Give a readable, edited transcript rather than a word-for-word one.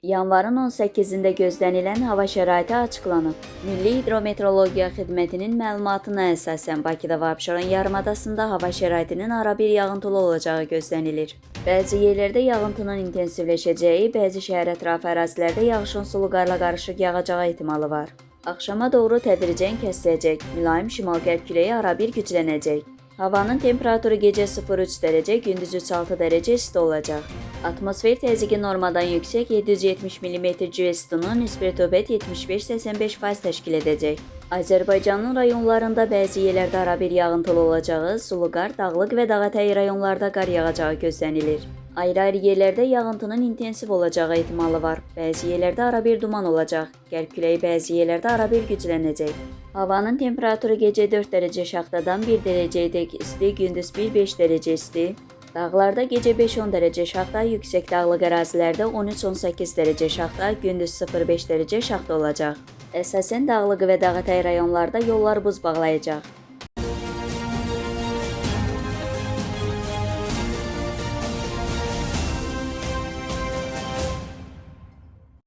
Yanvarın 18-də gözlənilən hava şəraiti açıqlanıb. Milli Hidrometeorologiya Xidmətinin məlumatına əsasən Bakıda və Abşeron yarımadasında hava şəraitinin arabir yağıntılı olacağı gözlənilir. Bəzi yerlərdə yağıntının intensivləşəcəyi, bəzi şəhər ətrafı ərazilərdə yağışın sulu qarla qarışıq yağacağı ehtimalı var. Axşama doğru tədricən kəsiləcək, mülayim şimal-qərb küləyi arabir güclənəcək. Havanın temperaturu gecə 0-3 dərəcə, gündüz 3-6 dərəcə isti olacaq. Atmosfer təzyiqi normadan yüksək 770 mm civestinin nisbi rütubət 75-85% təşkil edəcək. Azərbaycanın rayonlarında bəzi yerlərdə arabir yağıntılı olacağı, sulu qar, dağlıq və dağətəyi rayonlarda qar yağacağı gözlənilir. Ayrı-ayrı yerlərdə yağıntının intensiv olacağı ehtimalı var. Bəzi yerlərdə arabir duman olacaq. Qərb küləyi bəzi yerlərdə arabir güclənəcək. Havanın temperaturu gecə 4 dərəcə şaxtadan 1 dərəcəyədək isti, gündüz 1-5 dərəcə isti. Dağlarda gecə 5-10 dərəcə şaxta, yüksək dağlıq ərazilərdə 13-18 dərəcə şaxta, gündüz 0-5 dərəcə şaxta olacaq. Əsasən dağlıq və dağətəyi rayonlarda yollar buz bağlayacaq.